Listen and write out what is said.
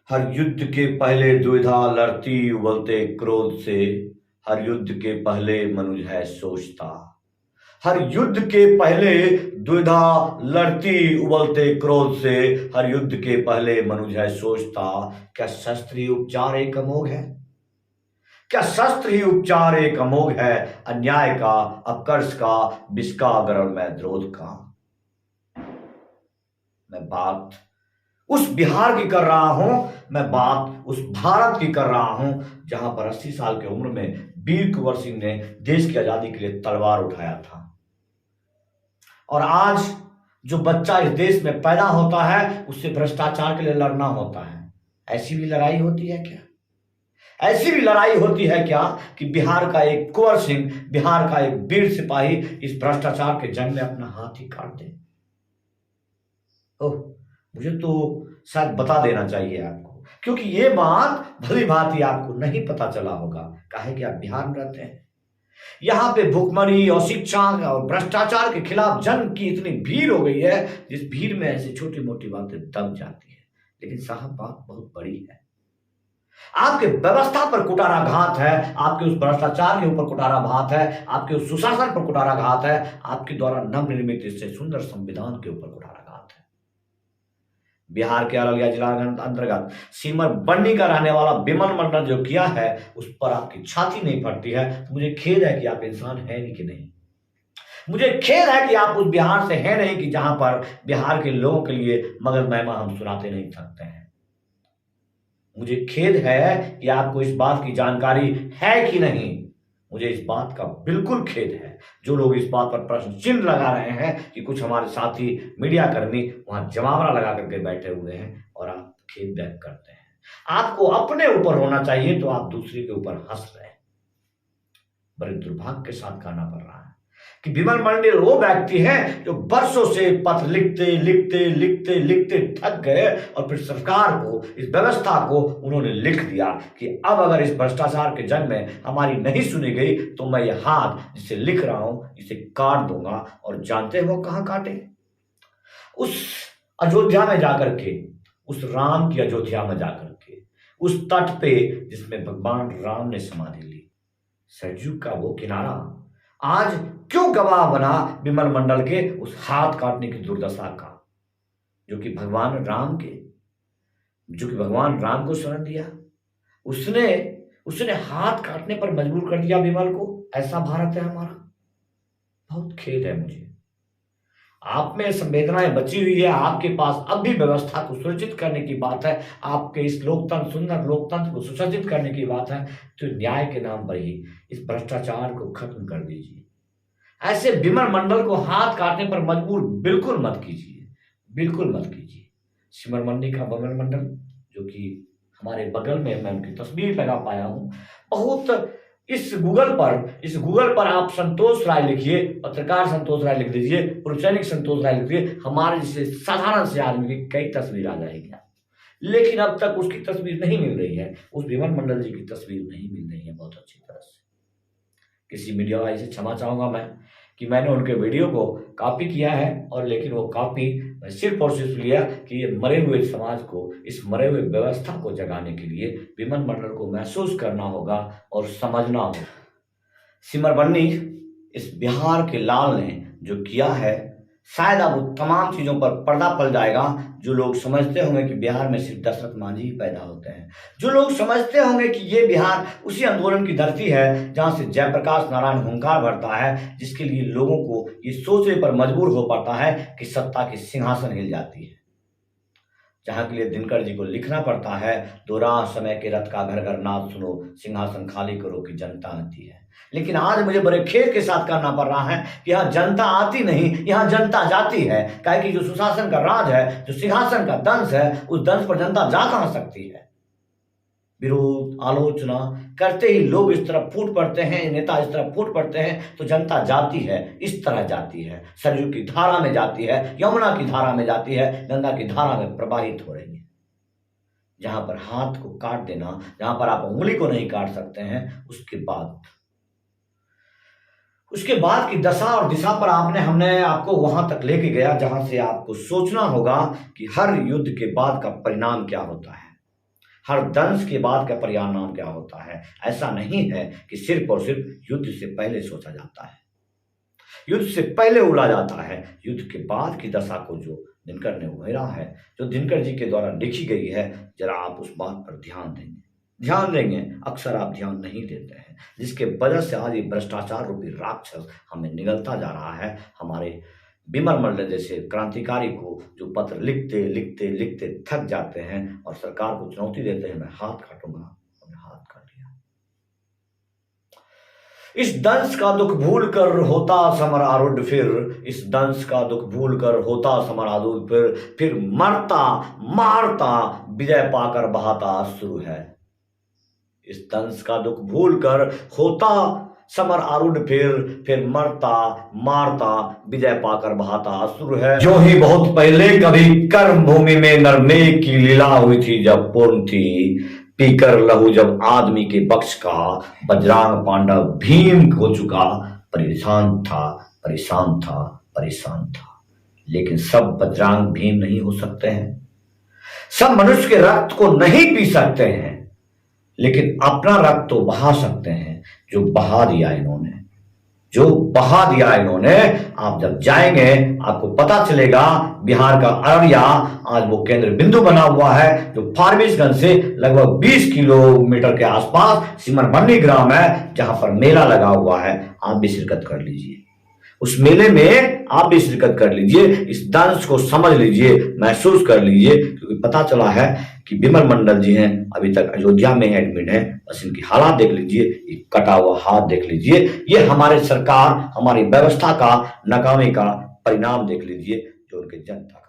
हर युद्ध के पहले द्विधा लड़ती उबलते क्रोध से। हर युद्ध के पहले मनुज है सोचता। हर युद्ध के पहले द्विधा लड़ती उबलते क्रोध से। हर युद्ध के पहले मनुज है सोचता। क्या शस्त्र ही उपचार एक अमोघ है? क्या शस्त्र ही उपचार एक अमोघ है? अन्याय का, अपकर्ष का, विष का, गरण में द्रोध का। मैं बात उस बिहार की कर रहा हूं, मैं बात उस भारत की कर रहा हूं जहां पर 80 साल की उम्र में वीर कुंवर सिंह ने देश की आजादी के लिए तलवार उठाया था। और आज जो बच्चा इस देश में पैदा होता है उससे भ्रष्टाचार के लिए लड़ना होता है। ऐसी भी लड़ाई होती है क्या? ऐसी भी लड़ाई होती है क्या कि बिहार का एक कुंवर सिंह, बिहार का एक वीर सिपाही इस भ्रष्टाचार के जंग में अपना हाथ ही काट दे? ओह, मुझे तो शायद बता देना चाहिए आपको, क्योंकि ये बात भली भांति आपको नहीं पता चला होगा। काहे कि आप बिहार में रहते हैं। यहाँ पे भुखमरी और शिक्षा और भ्रष्टाचार के खिलाफ जंग की इतनी भीड़ हो गई है, जिस भीड़ में ऐसी छोटी मोटी बातें दब जाती है। लेकिन साहब, बात बहुत बड़ी है। आपके व्यवस्था पर कुठाराघात है, आपके उस भ्रष्टाचार के ऊपर कुठाराघात है, आपके उस सुशासन पर कुठाराघात है, आपके द्वारा नवनिर्मित इससे सुंदर संविधान के ऊपर कुठाराघात है। बिहार के अररिया जिला अंतर्गत सिमरबन्नी का रहने वाला विमल मंडल जो किया है, उस पर आपकी छाती नहीं फटती है। मुझे खेद है कि आप इंसान है नहीं कि नहीं। मुझे खेद है कि आप उस बिहार से हैं नहीं कि जहां पर बिहार के लोगों के लिए मगध महिमा हम सुनाते नहीं सकते हैं। मुझे खेद है कि आपको इस बात की जानकारी है कि नहीं। मुझे इस बात का बिल्कुल खेद है। जो लोग इस बात पर प्रश्न चिन्ह लगा रहे हैं कि कुछ हमारे साथी मीडिया कर्मी वहां जमावड़ा लगा करके बैठे हुए हैं और आप खेद व्यक्त करते हैं। आपको अपने ऊपर होना चाहिए, तो आप दूसरे के ऊपर हंस रहे हैं। बड़े दुर्भाग्य के साथ कहना पड़ रहा है कि विमल मंडल वो व्यक्ति हैं जो वर्षों से पत्र लिखते लिखते लिखते लिखते थक गए और फिर सरकार को, इस व्यवस्था को उन्होंने लिख दिया कि अब अगर इस भ्रष्टाचार के जंग में हमारी नहीं सुनी गई तो मैं ये हाथ जिसे लिख रहा हूं इसे काट दूंगा। और जानते हो कहां काटे? उस अयोध्या में जाकर के, उस राम की अयोध्या में जाकर के, उस तट पे जिसमें भगवान राम ने समाधि ली, सरयू का वो किनारा आज क्यों गवाह बना विमल मंडल के उस हाथ काटने की दुर्दशा का, जो कि भगवान राम को शरण दिया। उसने हाथ काटने पर मजबूर कर दिया विमल को। ऐसा भारत है हमारा। बहुत खेद है मुझे। आप में संवेदनाएं बची हुई है, आपके पास अब भी व्यवस्था को सुरक्षित करने की बात है, आपके इस लोकतंत्र, सुंदर लोकतंत्र को सुसज्जित करने की बात है, तो न्याय के नाम पर ही इस भ्रष्टाचार को खत्म कर दीजिए। ऐसे विमल मंडल को हाथ काटने पर मजबूर बिल्कुल मत कीजिए, बिल्कुल मत कीजिए। सिमरमंडी का विमल मंडल जो कि हमारे बगल में, मैं उनकी तस्वीर लगा पाया हूं। बहुत इस गूगल पर आप संतोष राय लिखिए, पत्रकार संतोष राय लिख दीजिए, पूर्व सैनिक संतोष राय लिख दीजिए, हमारे जैसे साधारण से आदमी की कई तस्वीर आ जाएगी। लेकिन अब तक उसकी तस्वीर नहीं मिल रही है, उस विमल मंडल जी की तस्वीर नहीं मिल रही है बहुत अच्छी तरह से। किसी मीडिया वाले से क्षमा चाहूंगा मैं कि मैंने उनके वीडियो को कॉपी किया है, और लेकिन वो कॉपी सिर्फ और सिर्फ लिया कि ये मरे हुए समाज को, इस मरे हुए व्यवस्था को जगाने के लिए विमल मंडल को महसूस करना होगा और समझना होगा। सिमरबन्नी, इस बिहार के लाल ने जो किया है, शायद अब तमाम चीजों पर पर्दा पड़ जाएगा। जो लोग समझते होंगे कि बिहार में सिर्फ दशरथ मांझी ही पैदा होते हैं, जो लोग समझते होंगे कि ये बिहार उसी आंदोलन की धरती है जहां से जयप्रकाश नारायण हुंकार भरता है, जिसके लिए लोगों को ये सोचने पर मजबूर हो पाता है कि सत्ता की सिंहासन हिल जाती है, जहां के लिए दिनकर जी को लिखना पड़ता है, दोराह समय के रथ का घर घर नाद सुनो, सिंहासन खाली करो कि जनता आती है। लेकिन आज मुझे बड़े खेद के साथ करना पड़ रहा है कि यहाँ जनता आती नहीं, यहाँ जनता जाती है। काहे कि जो सुशासन का राज है, जो सिंहासन का दंश है, उस दंश पर जनता जा कहां सकती है? विरोध, आलोचना करते ही लोग इस तरफ फूट पड़ते हैं, नेता इस तरफ फूट पड़ते हैं, तो जनता जाती है, इस तरह जाती है, सरयू की धारा में जाती है, यमुना की धारा में जाती है, गंगा की धारा में प्रवाहित हो रही है। जहां पर हाथ को काट देना, जहां पर आप उंगली को नहीं काट सकते हैं, उसके बाद की दशा और दिशा पर हमने आपको वहां तक लेके गया जहां से आपको सोचना होगा कि हर युद्ध के बाद का परिणाम क्या होता है। हर दंश के बाद का परिणाम क्या होता है। ऐसा नहीं है कि सिर्फ और सिर्फ युद्ध से पहले सोचा जाता है, युद्ध से पहले उड़ा जाता है। युद्ध के बाद की दशा को जो दिनकर ने उभेरा है, जो दिनकर जी के द्वारा लिखी गई है, जरा आप उस बात पर ध्यान देंगे। अक्सर आप ध्यान नहीं देते हैं, जिसके वजह से आज ये भ्रष्टाचार रूपी राक्षस हमें निगलता जा रहा है। हमारे बिमल मंडल जैसे क्रांतिकारी को जो पत्र लिखते लिखते लिखते थक जाते हैं और सरकार को चुनौती देते हैं, मैं हाथ काटूंगा, हमने हाथ काट लिया। इस दंश का दुख भूल कर होता समरारूढ़ फिर, इस दंश का दुख भूल कर होता समरारूढ़ फिर मरता मारता विजय पाकर बहाता शुरू है। इस दंश का दुख भूल कर होता समर आरूढ़ फिर मरता मारता विजय पाकर बहाता शुरू है। जो ही बहुत पहले कभी कर्म भूमि में नरमेघ की लीला हुई थी, जब पूर्ण थी पीकर लहू जब आदमी के पक्ष का, बजरंग पांडव भीम हो चुका, परेशान था। लेकिन सब बजरंग भीम नहीं हो सकते हैं, सब मनुष्य के रक्त को नहीं पी सकते हैं, लेकिन अपना रक्त तो बहा सकते हैं, जो बहा दिया इन्होंने। आप जब जाएंगे आपको पता चलेगा, बिहार का अररिया आज वो केंद्र बिंदु बना हुआ है, जो फारबिसगंज से लगभग 20 किलोमीटर के आसपास सिमरमन्नी ग्राम है, जहां पर मेला लगा हुआ है। आप भी शिरकत कर लीजिए, उस मेले में आप भी शिरकत कर लीजिए, इस दंश को समझ लीजिए, महसूस कर लीजिए। क्योंकि पता चला है कि बिमल मंडल जी हैं, अभी तक अयोध्या में एडमिट हैं। बस इनकी हालात देख लीजिए, ये कटा हुआ हाथ देख लीजिए, ये हमारे सरकार, हमारी व्यवस्था का नाकामी का परिणाम देख लीजिए, जो उनके जनता